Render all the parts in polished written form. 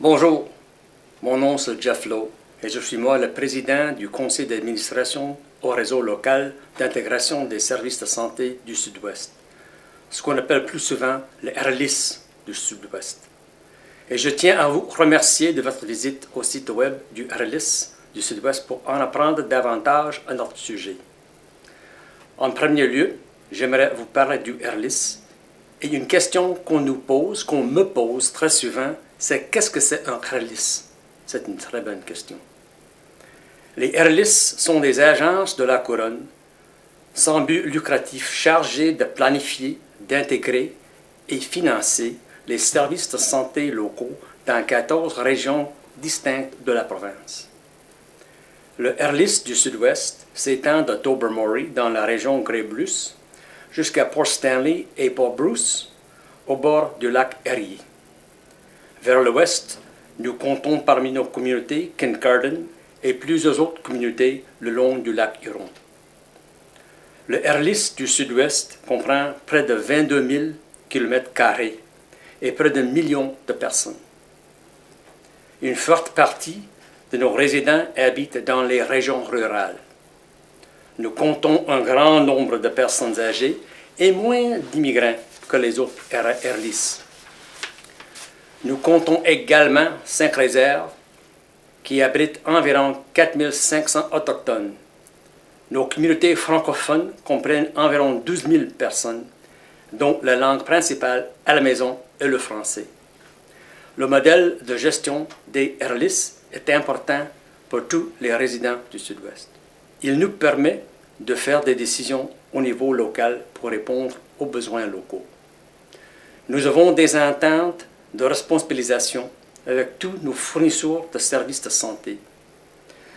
Bonjour, mon nom c'est Jeff Lowe et je suis moi le président du conseil d'administration au réseau local d'intégration des services de santé du Sud-Ouest, ce qu'on appelle plus souvent le RLIS du Sud-Ouest. Et je tiens à vous remercier de votre visite au site web du RLIS du Sud-Ouest pour en apprendre davantage à notre sujet. En premier lieu, j'aimerais vous parler du RLIS. Et une question qu'on me pose très souvent, c'est qu'est-ce que c'est un RLIS? C'est une très bonne question. Les RLIS sont des agences de la couronne sans but lucratif chargées de planifier, d'intégrer et financer les services de santé locaux dans 14 régions distinctes de la province. Le RLIS du Sud-Ouest s'étend de Tobermory dans la région Grey-Blues jusqu'à Port Stanley et Port Bruce, au bord du lac Erie. Vers l'ouest, nous comptons parmi nos communautés Kincardine et plusieurs autres communautés le long du lac Huron. Le RLIS du Sud-Ouest comprend près de 22 000 km² et près d'1 million de personnes. Une forte partie de nos résidents habitent dans les régions rurales. Nous comptons un grand nombre de personnes âgées et moins d'immigrants que les autres RLIS. Nous comptons également 5 réserves qui abritent environ 4 500 autochtones. Nos communautés francophones comprennent environ 12 000 personnes, dont la langue principale à la maison est le français. Le modèle de gestion des RLIS est important pour tous les résidents du Sud-Ouest. Il nous permet de faire des décisions au niveau local pour répondre aux besoins locaux. Nous avons des ententes de responsabilisation avec tous nos fournisseurs de services de santé.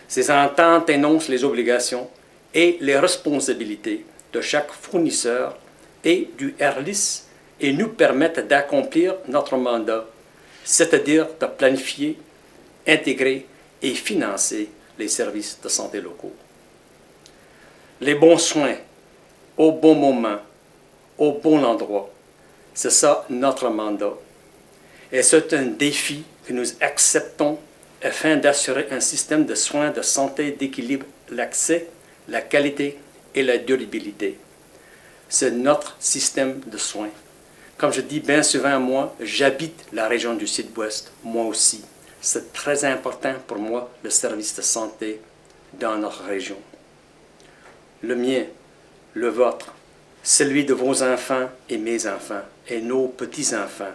Ces ententes énoncent les obligations et les responsabilités de chaque fournisseur et du RLIS et nous permettent d'accomplir notre mandat, c'est-à-dire de planifier, intégrer et financer les services de santé locaux. Les bons soins, au bon moment, au bon endroit, c'est ça notre mandat. Et c'est un défi que nous acceptons afin d'assurer un système de soins de santé d'équilibre l'accès, la qualité et la durabilité. C'est notre système de soins. Comme je dis bien souvent, moi, j'habite la région du Sud-Ouest, moi aussi. C'est très important pour moi, le service de santé dans notre région. Le mien, le vôtre, celui de vos enfants et mes enfants, et nos petits-enfants.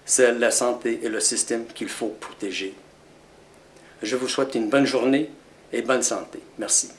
C'est la santé et le système qu'il faut protéger. Je vous souhaite une bonne journée et bonne santé. Merci.